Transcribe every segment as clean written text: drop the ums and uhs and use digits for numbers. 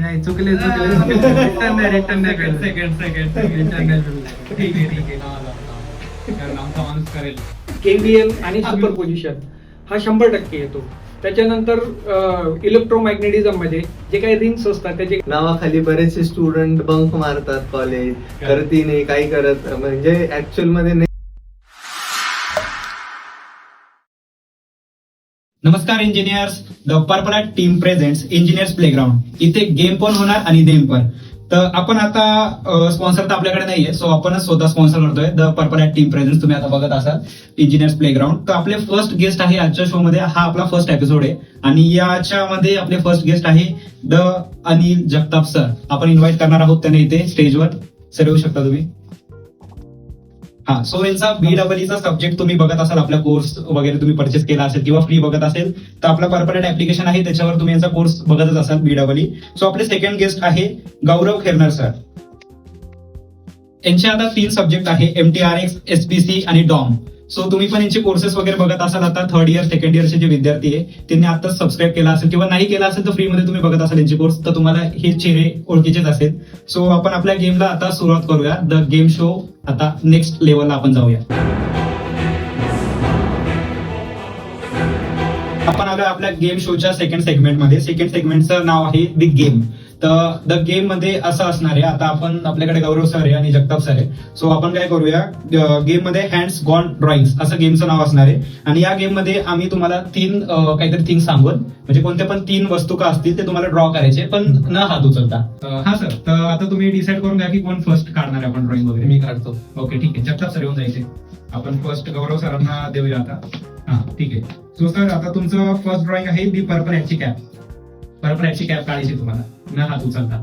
नाही चुकले return second ठीक आहे कारण आमचा माणूस करेल. केव्हीएल आणि सुपरपोजिशन हा 100% येतो. त्याच्यानंतर इलेक्ट्रोमॅग्नेटिझम मध्ये जे काही रिंग्स असतात त्याचे नावाखाली बरेचसे स्टुडंट बंक मारतात कॉलेज, करती नाही काही करत, म्हणजे ऍक्च्युअल मध्ये नाही. नमस्कार engineers, the purple team presents engineers playground. इथे गेम पण होणार आणि नेम पण. तर आपण आता स्पॉन्सर तर आपल्याकडे नाहीये, सो आपणच स्वतः स्पॉन्सर करतोय द पर्पल टीम प्रेझेंट्स. तुम्ही आता बघत असाल इंजिनियर्स प्लेग्राऊंड. तर आपले फर्स्ट गेस्ट आहे आजच्या शो मध्ये. हा आपला फर्स्ट एपिसोड आहे आणि याच्यामध्ये आपले फर्स्ट गेस्ट आहे द अनिल जगताप सर. आपण इन्व्हाइट करणार आहोत त्यांना इथे स्टेजवर. सर येऊ शकता तुम्ही. हा, सो यांचा BEE चा सब्जेक्ट तुम्ही बघत असाल, आपला कोर्स वगैरे तुम्ही परचेस केला असेल किंवा फ्री बघत असेल तर आपला पर्पल ऍप्लिकेशन आहे, त्याच्यावर तुम्ही यांचा कोर्स बघतच असाल BEE. सो आपले सेकंड गेस्ट आहे गौरव खेरणार सर. यांचे आता 3 सब्जेक्ट आहे, MTRX, SPC आणि डॉम. सो तुम्ही पण यांचे कोर्सेस वगैरे बघत असाल. आता थर्ड इयर सेकंड इयरचे जे विद्यार्थी आहे त्यांनी आताच सबस्क्राईब केला असेल किंवा नाही केला असेल तर फ्रीमध्ये तुम्ही बघत असाल यांचे कोर्स, तर तुम्हाला हे चेहरे ओळखीचेच असेल. सो आपण आपल्या गेमला आता सुरुवात करूया. द गेम शो आता नेक्स्ट लेवलला आपण जाऊया. आपण आलो आपल्या गेम शोच्या सेकंड सेगमेंटमध्ये. सेकंड सेगमेंटचं नाव आहे द गेम. तर द गेम मध्ये असं असणार आहे, आता आपण आपल्याकडे गौरव सर आहे आणि जगताप सर आहे. सो आपण काय करूया, गेम मध्ये हँड्स गॉन ड्रॉइंग्स असं गेमचं नाव असणार आहे. आणि या गेम मध्ये आम्ही तुम्हाला 3 काहीतरी थिंग सांगून, म्हणजे कोणत्या पण 3 वस्तू का असतील ते तुम्हाला ड्रॉ करायचे, पण न हात उचलता. हा सर, तर आता तुम्ही डिसाईड करून घ्या की कोण फर्स्ट काढणार आहे आपण ड्रॉइंग वगैरे. मी काढतो. ओके ठीक आहे, जगताप सर येऊन जायचे. आपण फर्स्ट गौरव सरांना देऊया आता. हा ठीक आहे. सो सर आता तुमचं फर्स्ट ड्रॉइंग आहे दी पर्पल हॅटची कॅप. पर्पल हॅटची कॅप काढायची तुम्हाला न हात उचलता.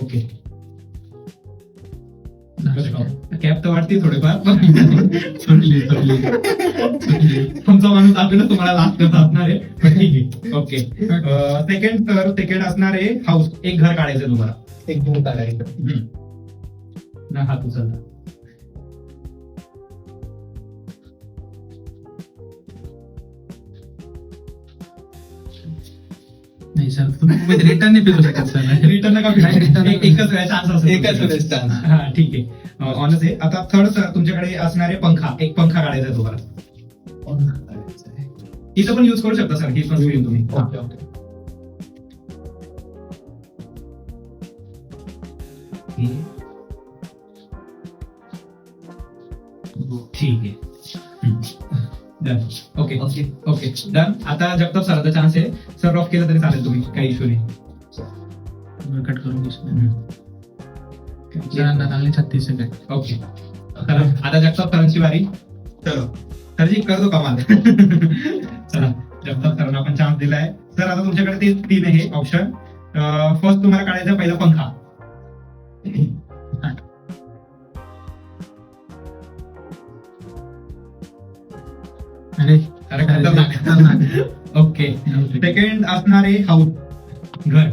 ओके, कॅप तर वाटते थोडेफार. तुमचा माणूस आपल्याला तुम्हाला लास्ट करता असणार आहे, पण ठीक आहे. ओके, सेकंड असणार आहे हाऊस. एक घर काढायचं तुम्हाला. एक दोन काढायचं न हात उचलता. नाही सर, तुम्ही रिटर्न नाही फिरू शकत सर. रिटर्न नका फिरवू. एकच वेळा चान्स असेल. एकच वेळेस chance. हा ठीक आहे, ऑनच आहे. आता थर्ड सर तुमच्याकडे असणारे पंखा. एक पंखा काढायचा आहे तुम्हाला. इथं पण युज करू शकता सर, ही पण स्क्रीन तुम्ही. Okay okay. ठीक आहे. Done. Okay okay okay done. आता जगताप सरांचा चान्स आहे. सर ऑफ केलं तरी चालेल तुम्ही, काही इश्यू नाही. कट करून घेऊ. चांगले 36 सेकंड. ओके, चला आता जगताप सरांची वारी. चलो सरजी करतो कमाल. चला जगताप सरांना आपण चान्स दिलाय. सर आता तुमच्याकडे ते 3 आहे ऑप्शन. फर्स्ट तुम्हाला काढायचा पहिला पंखा. अरे ओके, सेकंड असणार आहे हाऊस, घर.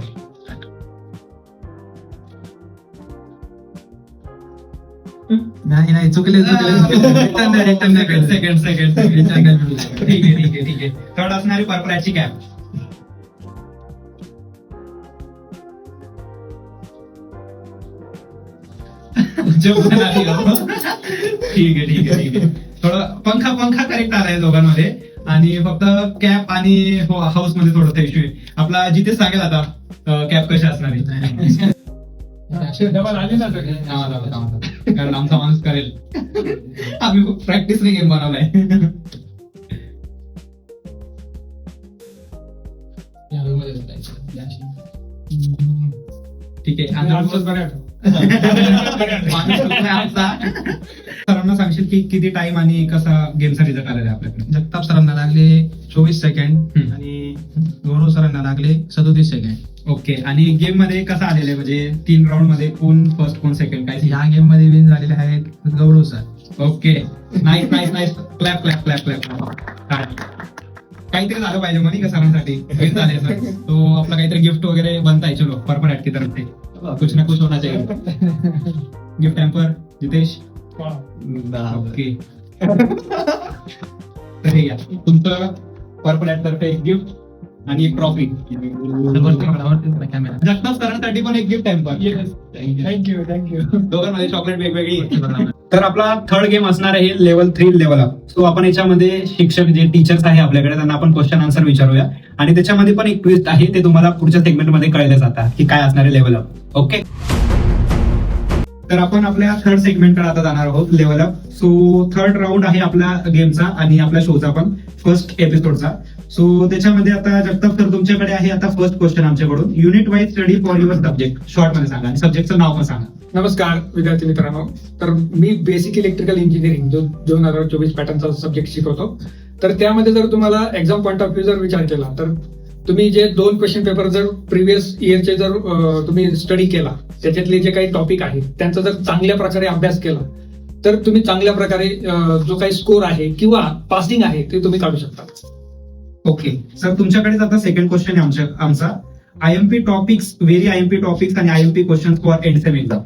नाही चुकले रिटर्न सेकंड ठीक आहे. थर्ड असणार आहे पर्पल हॅटची कॅप. ठीक आहे. थोडं पंखा करेक्ट आलाय दोघांमध्ये आणि फक्त कॅप आणि हाऊस मध्ये थोडं इश्यू आहे. आपला जिथे सांगेल आता कॅप कशी असणार आहे. कारण आमचा माणूस करेल. आम्ही खूप प्रॅक्टिस नाही गेम बनवलाय. ठीक आहे. सरांना सांगशील की किती टाइम आणि कसा गेमचा रिझल्ट आलेला आहे आपल्याकडे. जगताप सरांना लागले 24 सेकंड आणि गौरव सरांना लागले 37 सेकंड. ओके, आणि गेम मध्ये कसं आलेलं आहे, म्हणजे 3 राऊंड मध्ये कोण फर्स्ट कोण सेकंड काय? या गेम मध्ये विन झालेले आहेत गौरव सर. Okay, nice. क्लॅप. काहीतरी झालं पाहिजे म्हणे का सरांसाठी. विन झाले सर, तो आपला काहीतरी गिफ्ट वगैरे बनता है. चलो पर्पल हॅट की तरफ से कुछ ना कुछ होना चाहिए. Gift hamper Jitesh. ओके, तर हे घ्या तुमचं पर्पल ॲट तर्फे एक गिफ्ट आणि एक ट्रॉफी. कॅमेरा जगताप सरांसाठी पण एक गिफ्ट टेम्पर. थँक्यू. दोघांमध्ये चॉकलेट वेगवेगळी. तर आपला थर्ड गेम असणार आहे लेवल 3 लेवल अप. सो आपण याच्यामध्ये शिक्षक जे टीचर्स आहे आपल्याकडे त्यांना आपण क्वेश्चन आन्सर विचारूया आणि त्याच्यामध्ये पण एक ट्विस्ट आहे ते तुम्हाला पुढच्या सेगमेंटमध्ये कळले जातात की काय असणार आहे लेवल अप. ओके, तर आपण आपल्या थर्ड सेगमेंटकडे आता जाणार आहोत level up. So third round आहे आपल्या गेमचा आणि आपल्या शोचा पण फर्स्ट एपिसोडचा. सो त्याच्यामध्ये आता जगताप सर तुमच्याकडे आहे आता फर्स्ट क्वेश्चन आमच्याकडून. Unit wise study for your subject short मध्ये सांगा आणि सब्जेक्टचं नाव पण सांगा. नमस्कार विद्यार्थी मित्रांनो. तर मी बेसिक इलेक्ट्रिकल इंजिनिअरिंग जो 2024 पॅटर्नचा सब्जेक्ट शिकवतो. तर त्यामध्ये जर तुम्हाला एक्झाम पॉईंट ऑफ व्ह्यू जर विचार केला तर तुम्ही जे 2 क्वेश्चन पेपर जर प्रिव्हियस इयरचे जर तुम्ही स्टडी केला त्याच्यातले जे काही टॉपिक आहेत त्यांचा जर चांगल्या प्रकारे अभ्यास केला तर तुम्ही चांगल्या प्रकारे जो काही स्कोर आहे किंवा पासिंग आहे ते तुम्ही काढू शकता. ओके सर, तुमच्याकडेच आता सेकंड क्वेश्चन आहे आमचा. IMP topics, very IMP topics आणि IMP question for end sem exam.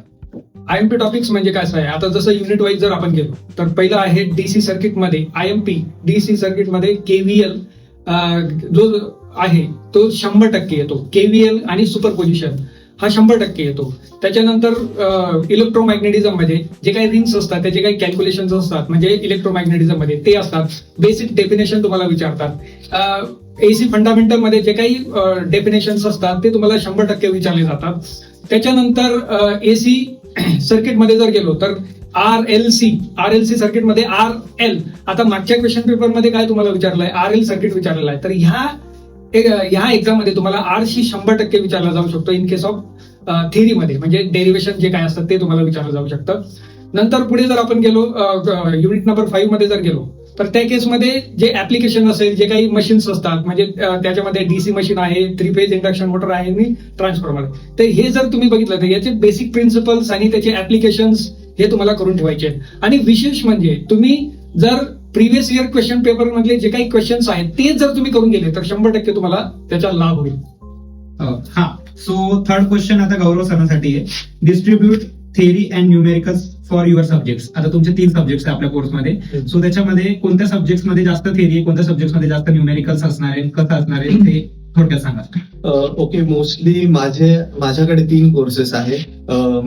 IMP topics म्हणजे काय आहे, आता जसं युनिट वाईज जर आपण गेलो तर पहिलं आहे डीसी सर्किटमध्ये आयएमपी. डीसी सर्किटमध्ये केव्हीएल जो आहे तो 100% येतो. केव्हीएल आणि सुपरपोजिशन हा 100% येतो. त्याच्यानंतर इलेक्ट्रोमॅग्नेटिझम मध्ये जे काही रिंग्स असतात त्याचे काही कॅल्क्युलेशन्स असतात म्हणजे इलेक्ट्रोमॅग्नेटिझम मध्ये ते असतात. बेसिक डेफिनेशन तुम्हाला विचारतात. एसी फंडामेंटल मध्ये जे काही डेफिनेशन्स असतात ते तुम्हाला 100% विचारले जातात. त्याच्यानंतर एसी सर्किटमध्ये जर गेलो तर आरएलसी सर्किटमध्ये आरएल. आता मागच्या क्वेश्चन पेपरमध्ये काय तुम्हाला विचारलंय, आरएल सर्किट विचारलेलं आहे. तर ह्या एक्झाम मध्ये तुम्हाला आरशी 100% विचारला जाऊ शकतो इन केस ऑफ थेअरीमध्ये म्हणजे डेरिव्हेशन जे काय असतात ते तुम्हाला विचारलं जाऊ शकतं. नंतर पुढे जर आपण गेलो युनिट नंबर 5 मध्ये जर गेलो तर त्या केसमध्ये जे ऍप्लिकेशन असेल, जे काही मशीन्स असतात म्हणजे त्याच्यामध्ये डीसी मशीन आहे, 3 फेज इंडक्शन मोटर आहे आणि ट्रान्सफॉर्मर. तर हे जर तुम्ही बघितलं तर याचे बेसिक प्रिन्सिपल्स आणि त्याचे ऍप्लिकेशन्स हे तुम्हाला करून ठेवायचे आहेत. आणि विशेष म्हणजे तुम्ही जर प्रिव्हियस इयर क्वेश्चन पेपर मधले जे काही क्वेश्चन्स आहेत ते जर तुम्ही करून गेले तर 100% तुम्हाला त्याचा लाभ होईल. हा, सो थर्ड क्वेश्चन आता गौरव सरांसाठी आहे. Distribute theory and numericals for your subjects. आता तुमचे 3 सब्जेक्ट्स आहे आपल्या कोर्समध्ये. सो त्याच्यामध्ये कोणत्या सब्जेक्ट्स मध्ये जास्त थेअरी, कोणत्या सब्जेक्ट्स मध्ये जास्त न्यूमेरिकल्स असणार आहे, कसं असणार आहे ते थोडक्यात सांगा. ओके, मोस्टली माझ्याकडे 3 कोर्सेस आहे.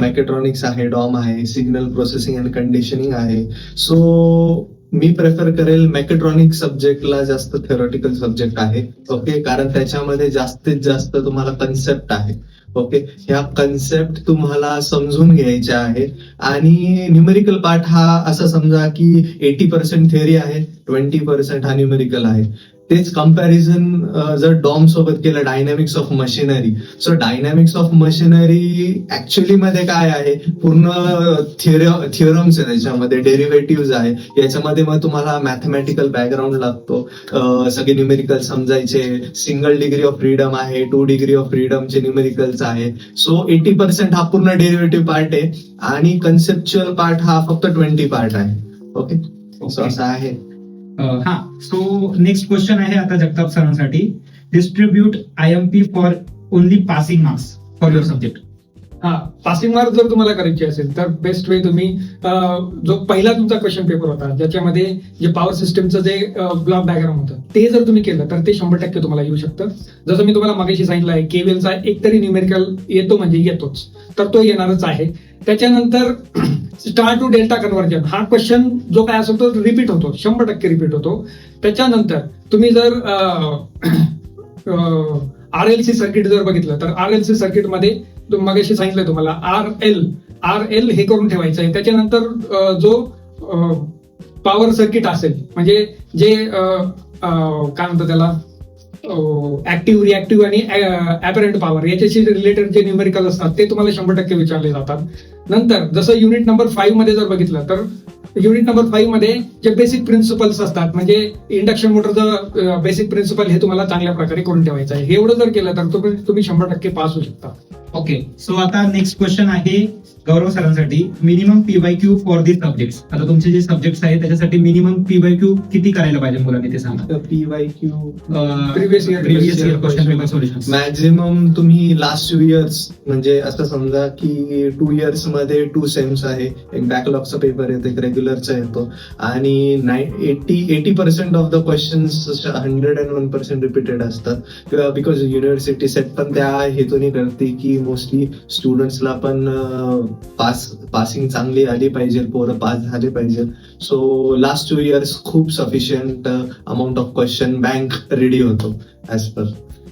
मॅकेट्रॉनिक्स आहे, डॉम आहे, सिग्नल प्रोसेसिंग अँड कंडिशनिंग आहे. सो मी प्रेफर करेल मॅकेट्रॉनिक सब्जेक्टला जास्त थेरॉटिकल सब्जेक्ट आहे. ओके, कारण त्याच्यामध्ये जास्तीत जास्त तुम्हाला कन्सेप्ट आहे. ओके, ह्या कन्सेप्ट तुम्हाला समजून घ्यायच्या आहे. आणि न्यूमेरिकल पार्ट हा असं समजा की 80% थेअरी आहे, 20% हा न्यूमेरिकल आहे. तेच कम्पॅरिझन जर डॉम सोबत केलं dynamics of machinery. So dynamics of machinery actually मध्ये काय आहे, पूर्ण थिअरम्स आहे, त्याच्यामध्ये डेरिव्हेटिव्ह आहे. याच्यामध्ये मग तुम्हाला मॅथमॅटिकल बॅकग्राऊंड लागतो, सगळे न्यूमेरिकल समजायचे. सिंगल डिग्री ऑफ फ्रीडम आहे, 2 डिग्री ऑफ फ्रीडमचे न्यूमेरिकल्स आहे. सो 80% हा पूर्ण डेरिव्हेटिव्ह पार्ट आहे आणि कन्सेप्च्युअल पार्ट हा फक्त 20 पार्ट आहे. ओके, सो असं आहे. हा, सो नेक्स्ट क्वेश्चन आहे आता जगताप सरांसाठी. Distribute IMP for only passing marks for your subject. हा, पासिंग मार्क जर तुम्हाला करायचे असेल तर बेस्ट वे तुम्ही जो पहिला तुमचा क्वेश्चन पेपर होता ज्याच्यामध्ये जे पॉवर सिस्टमचं जे ब्लॉक डायग्राम होतं ते जर तुम्ही केलं तर ते 100% तुम्हाला येऊ शकतं. जसं मी तुम्हाला मागाशी सांगितलं आहे, केव्हीएलचा एक तरी न्यूमेरिकल येतो म्हणजे येतोच, तर तो येणारच आहे. त्याच्यानंतर स्टार टू डेल्टा कन्व्हर्जन हा क्वेश्चन जो काय असतो तो रिपीट होतो, 100% रिपीट होतो. त्याच्यानंतर तुम्ही जर आरएलसी सर्किट जर बघितलं तर आरएलसी सर्किटमध्ये मगाशी सांगितलं तुम्हाला आरएल हे करून ठेवायचं आहे. त्याच्यानंतर जो पॉवर सर्किट असेल म्हणजे जे काय म्हणतात त्याला ऍक्टिव्ह, रिऍक्टिव्ह आणि ऍपरंट पॉवर याच्याशी रिलेटेड जे न्यूमेरिकल असतात ते तुम्हाला 100% विचारले जातात. नंतर जसं युनिट नंबर 5 मध्ये जर बघितलं तर युनिट नंबर 5 मध्ये जे बेसिक प्रिन्सिपल्स असतात म्हणजे इंडक्शन मोटरचं बेसिक प्रिन्सिपल हे तुम्हाला चांगल्या प्रकारे करून ठेवायचं आहे. हे एवढं जर केलं तर तुम्ही 100% पास होऊ शकता. ओके, सो आता नेक्स्ट क्वेश्चन आहे गौरव सरांसाठी. Minimum PYQ for this subject. आता तुमचे जे सब्जेक्ट आहेत त्याच्यासाठी मिनिमम PYQ किती करायला पाहिजे मुलांनी ते सांगा. PYQ previous year question paper solution maximum तुम्ही लास्ट 2 इयर्स म्हणजे असं समजा की 2 इयर्स मध्ये 2 सेम्स आहे, एक बॅकलॉगचा पेपर येतो, एक रेग्युलरचा येतो आणि 80% ऑफ द क्वेश्चन्स 101% रिपीटेड असतात बिकॉज युनिव्हर्सिटी सेट पण त्या हेतूने करते की मोस्टली स्टुडंट्सला पण पासिंग चांगली आली पाहिजे, पोरं पास झाले पाहिजे. सो लास्ट 2 इयर्स खूप sufficient amount of question bank ready होतो as per.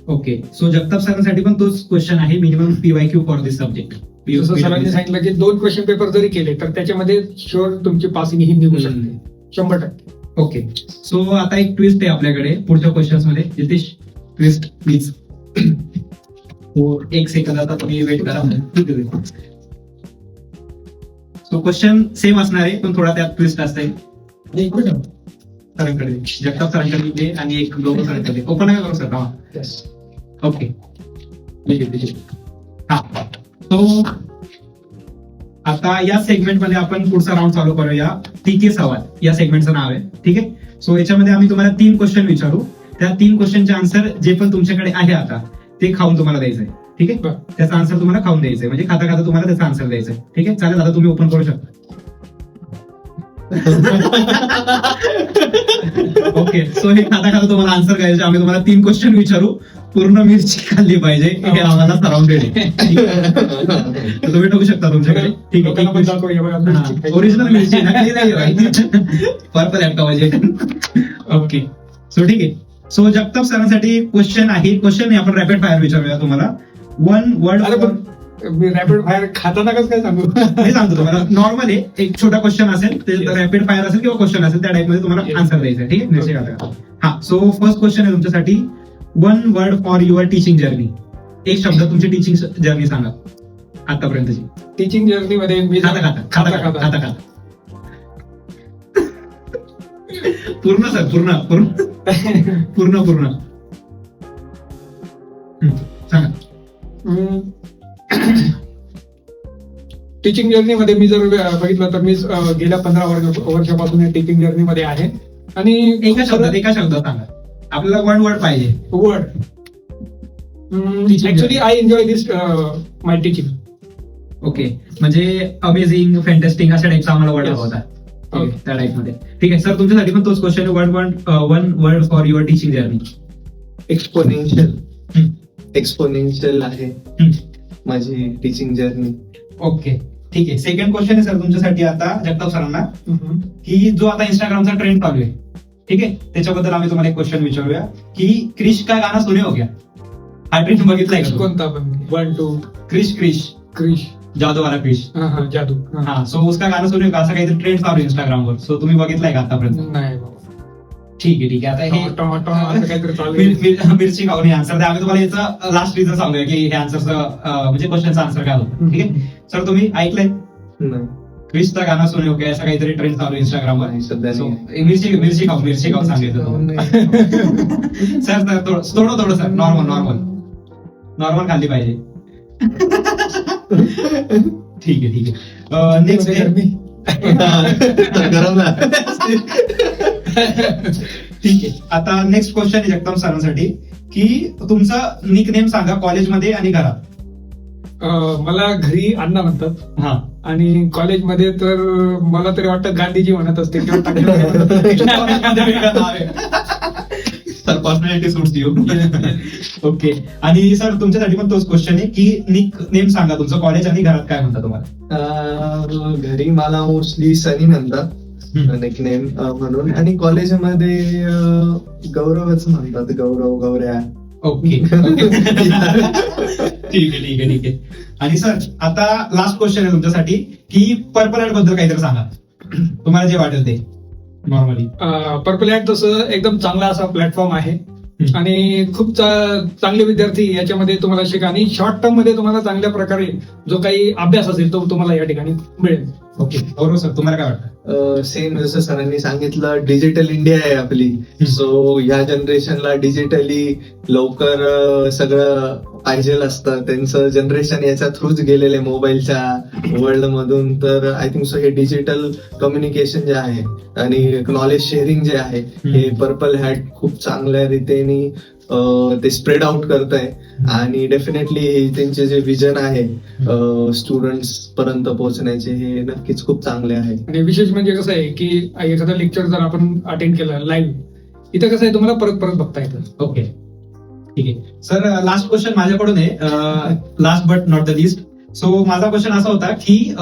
Okay, so Jagtap सरांसाठी पण तोच क्वेश्चन आहे, minimum PYQ for this subject. जसं सरांनी सांगितलं की 2 क्वेश्चन पेपर जरी केले तर त्याच्यामध्ये शुअर तुमची पासिंग ही निघू शकते 100%. ओके, सो आता एक ट्विस्ट आहे आपल्याकडे पुढच्या क्वेश्चन्स मध्ये. Jitesh, twist please. हो, 1 सेकंद आता तुम्ही वेट करा. सो क्वेश्चन सेम असणार आहे पण थोडा त्यात ट्विस्ट असते. सरांकडे जगताप सरांकडे दे आणि एक ग्लोबल सरांकडे. ओपन नका करू सर. ओके, हा. सो आता या सेगमेंट मध्ये आपण पुढचा राऊंड चालू करूया. TK सवाल या सेगमेंटचं नाव आहे. ठीक आहे, सो याच्यामध्ये आम्ही तुम्हाला 3 क्वेश्चन विचारू. त्या 3 क्वेश्चनचे आन्सर जे पण तुमच्याकडे आहे आता ते खाऊन तुम्हाला द्यायचंय. ठीक आहे, त्याचा आन्सर तुम्हाला खाऊन द्यायचंय, म्हणजे खाता खाता तुम्हाला त्याचा आन्सर द्यायचंय. ठीक आहे, चालेल. आता तुम्ही ओपन करू शकता. ओके, सो हे खाता खाता तुम्हाला आन्सर करायचे. आम्ही तुम्हाला 3 क्वेश्चन विचारू. पूर्ण मिरची खाल्ली पाहिजे हे आम्हाला सराउंडेड आहे. तर तुम्ही टाकू शकता तुमच्याकडे. ठीक आहे, ओरिजिनल मिरची पर्पल ऍक्ट पाहिजे. ओके, सो ठीक आहे. सो जगताप सरांसाठी क्वेश्चन आहे. क्वेश्चन आपण रॅपिड फायर विचारूया तुम्हाला. 1 वर्ड. रॅपिड फायर खाताना कसं काय सांगू? मी सांगतो तुम्हाला. नॉर्मल आहे, एक छोटा क्वेश्चन असेल ते रॅपिड फायर असेल किंवा क्वेश्चन असेल त्या टाइप मध्ये तुम्हाला आन्सर द्यायचं आहे. ठीक आहे, हा. सो फर्स्ट क्वेश्चन आहे तुमच्यासाठी. 1 word for your teaching journey. एक शब्द तुमची टीचिंग जर्नी सांगा आतापर्यंतची. टीचिंग जर्नी मध्ये मी खाता पूर्ण सर, पूर्ण सांगा. टीचिंग जर्नी मध्ये मी जर बघितलं तर मी गेल्या 15 वर्षापासून या टीचिंग जर्नी मध्ये आहे. आणि एका शब्दात सांगा. आपल्याला 1 वर्ड पाहिजे. Word. Actually I enjoy this my teaching. Okay, म्हणजे अमेझिंग, फॅन्टॅस्टिक अशा टाईपचा आम्हाला वर्ड हवा होता. त्या टाईप मध्ये. ठीक आहे सर, तुमच्यासाठी पण तोच क्वेश्चन आहे. 1 word for your teaching journey. Exponential आहे माझी टीचिंग जर्नी. ओके, ठीक आहे. सेकंड क्वेश्चन आहे सर तुमच्यासाठी आता जगताप सरांना, की जो आता इंस्टाग्रामचा ट्रेंड चालू आहे, ठीक आहे, त्याच्याबद्दल आम्ही तुम्हाला एक क्वेश्चन विचारूया की क्रिश का गाना सुने हो गया. हा ट्रेंड बघितलाय का? कोणता पण? 1 2 क्रिश जादू वाला क्रिश. जादू. हा, सो उसका गाना सुने का, असा काहीतरी ट्रेंड चालू आहे इंस्टाग्रामवर. सो तुम्ही बघितलाय का आतापर्यंत? नाही. ठीक आहे. आता हे टोमॅटो असं काहीतरी चालू आहे. मिरची खाऊन आन्सर द्या. आम्ही तुम्हाला याचा लास्ट रिझन सांगूया की हे आन्सरचं म्हणजे क्वेश्चनचा आन्सर काय होतं. ठीक आहे सर, तुम्ही ऐकलंय क्रिशचा गाना सुने हो गया असा काहीतरी ट्रेंड चालू आहे इंस्टाग्रामवर. सध्या मिरची खाऊ सांगितलं सर. थोडं सर, नॉर्मल खाल्ली पाहिजे. ठीक आहे. नेक्स्ट ठीक आहे. आता नेक्स्ट क्वेश्चन आहे जगताप सरांसाठी, की तुमचा निकनेम सांगा कॉलेजमध्ये आणि घरात. मला घरी अण्णा म्हणतात. हा, आणि कॉलेजमध्ये तर मला तरी वाटतं गांधीजी म्हणत असते sir personality suits you. Okay, आणि सर तुमच्यासाठी पण तोच क्वेश्चन आहे की निक नेम सांगा तुमचं कॉलेज आणि घरात काय म्हणतात तुम्हाला. घरी मला मोस्टली सनी म्हणतात निकनेम म्हणून, आणि कॉलेजमध्ये गौरवच म्हणतात, गौऱ्या. ओके ठीक आहे. आणि सर आता लास्ट क्वेश्चन आहे तुमच्यासाठी, की पर्पल ऍड बद्दल काहीतरी सांगा, तुम्हाला जे वाटेल ते. नॉर्मली पर्पल ऍड तसं एकदम चांगला असा प्लॅटफॉर्म आहे आणि खूप चांगले विद्यार्थी याच्यामध्ये तुम्हाला शिका, आणि शॉर्ट टर्म मध्ये तुम्हाला चांगल्या प्रकारे जो काही अभ्यास असेल तो तुम्हाला या ठिकाणी मिळेल. ओके, बरोबर सर. तुम्हाला काय वाटतं? सेम जसं सरांनी सांगितलं, डिजिटल इंडिया आहे आपली. सो या जनरेशनला डिजिटली लवकर सगळं पाहिजे असतं. त्यांचं जनरेशन याच्या थ्रूच गेलेले मोबाईलच्या वर्ल्ड मधून. तर आय थिंक सो हे डिजिटल कम्युनिकेशन जे आहे आणि नॉलेज शेअरिंग जे आहे हे पर्पल हॅट खूप चांगल्या रीतीने ते स्प्रेड आउट करत आहे. आणि डेफिनेटली त्यांचे जे विजन आहे स्टुडंट्स पर्यंत पोहोचण्याचे हे नक्कीच खूप चांगले आहे. आणि विशेष म्हणजे कसं आहे की एखादं लेक्चर जर आपण अटेंड केलं लाईव्ह, इथं कसं आहे तुम्हाला परत परत बघता येतं. ओके, ठीक आहे सर. लास्ट क्वेश्चन माझ्याकडून आहे, last but not the list. So माझा क्वेश्चन असा होता की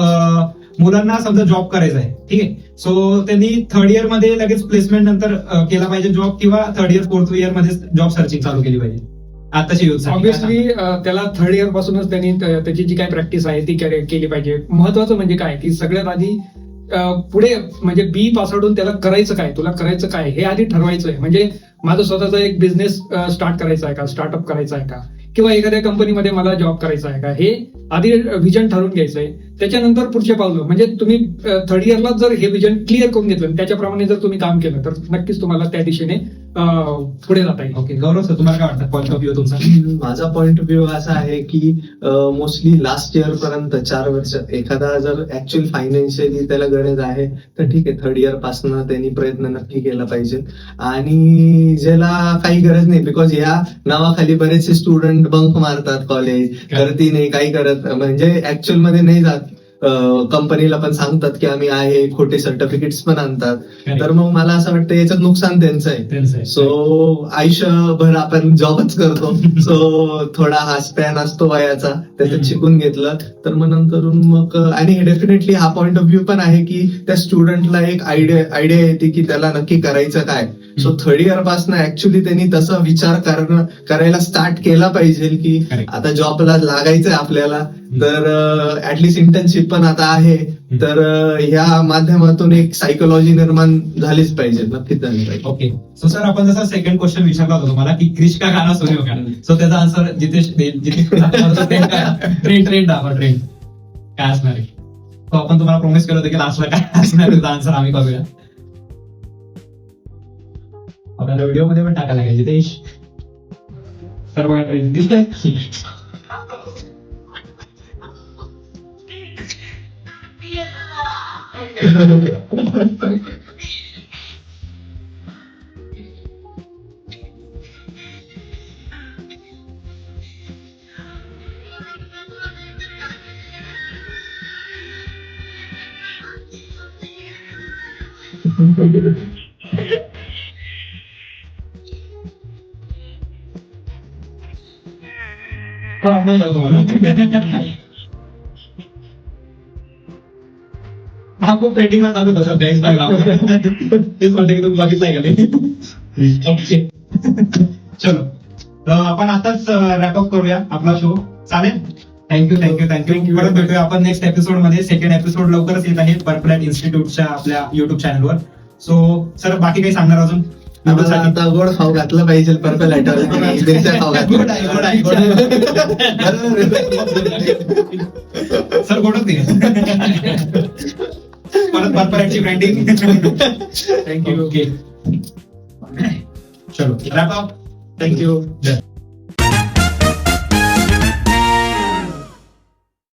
मुलांना समजा जॉब करायचा आहे, ठीक आहे. सो त्यांनी थर्ड इयर मध्ये लगेच प्लेसमेंट नंतर केला पाहिजे जॉब, किंवा थर्ड इयर फोर्थ इयर मध्ये जॉब सर्चिंग चालू केली पाहिजे आताची युथ? ऑब्व्हियसली त्याला थर्ड इयर पासूनच त्यांनी त्याची जी काही प्रॅक्टिस आहे ती केली पाहिजे. महत्वाचं म्हणजे काय की सगळ्यात आधी पुढे म्हणजे बी पास आउट होऊन त्याला करायचं काय, तुला करायचं काय हे आधी ठरवायचं आहे. म्हणजे माझा स्वतःचा एक बिझनेस स्टार्ट करायचा आहे का, स्टार्टअप करायचा आहे का, किंवा एखाद्या कंपनीमध्ये मला जॉब करायचा आहे का, हे आधी विजन ठरवून घ्यायचं आहे. त्याच्यानंतर पुढचे पावलं म्हणजे तुम्ही थर्ड इयरला जर हे विजन क्लिअर करून घेतलं त्याच्याप्रमाणे जर तुम्ही काम केलं तर नक्कीच तुम्हाला त्या दिशेने पुढे जाता येईल. ओके, गौरव सर तुम्हाला काय वाटतं पॉईंट ऑफ व्ह्यू तुमचा? माझा पॉइंट ऑफ व्ह्यू असा आहे की मोस्टली लास्ट इयर पर्यंत 4 वर्ष एखादा जर ऍक्च्युअल फायनान्शियली त्याला गरज आहे तर ठीक आहे, थर्ड इयर पासून त्यांनी प्रयत्न नक्की केला पाहिजे. आणि ज्याला काही गरज नाही, बिकॉज या नावाखाली बरेचसे स्टुडंट बंक मारतात कॉलेज, करती नाही काही करत, म्हणजे ऍक्च्युअल मध्ये नाही जात. कंपनीला पण सांगतात की आम्ही आहे, खोटे सर्टिफिकेट्स पण आणतात. तर मग मला असं वाटतं याच्यात नुकसान त्यांचं आहे. सो आयुष्यभर आपण जॉबच करतो, सो थोडा हा स्पॅन असतो वयाचा, त्याच्यात शिकून घेतलं तर मग नंतरून मग. आणि डेफिनेटली हा पॉइंट ऑफ व्ह्यू पण आहे की त्या स्टुडंटला एक आयडिया येते की त्याला नक्की करायचं काय. सो थर्ड इयर पासून ऍक्च्युली त्यांनी तसा विचार करायला स्टार्ट केला पाहिजे की आता जॉबला लागायचंय आपल्याला, तर ऍटलिस्ट इंटर्नशिप पण आता आहे, तर ह्या माध्यमातून एक सायकोलॉजी निर्माण झालीच पाहिजे, नक्कीच झाली पाहिजे. ओके, सो सर आपण जसा सेकंड क्वेश्चन विचारला होता तुम्हाला की क्रिश का गाना सुरू का, सो त्याचा आन्सर जितेश ट्रेंड काय असणार आहे. तो आपण तुम्हाला प्रॉमिस केलं होतं की लास्टला काय असणार त्याचा आन्सर आम्ही करूया. आपल्याला व्हिडिओ मध्ये पण टाकायला लागेल जितेश. सर्व दिसतंय. हा खूप ट्रेंडिंगला चालू होता सध्या इंस्टाग्राम. तेच म्हणते की तुम्ही बघितलंय का ते. ओके, चलो तर आपण आताच रॅपअप करूया आपला शो. चालेल, थँक्यू. परत भेटूया आपण नेक्स्ट एपिसोड मध्ये. सेकंड एपिसोड लवकरच येत आहे पर्पल हॅट इन्स्टिट्यूटच्या आपल्या युट्यूब चॅनलवर. सो सर बाकी काही सांगणार अजून? आता गोड खाऊ घातलं पाहिजे पर्पल हॅटवर. सर गोडच नाही परत पर्पल हॅटची ब्रँडिंग. थँक्यू. ओके, चलो रॅप अप. थँक्यू.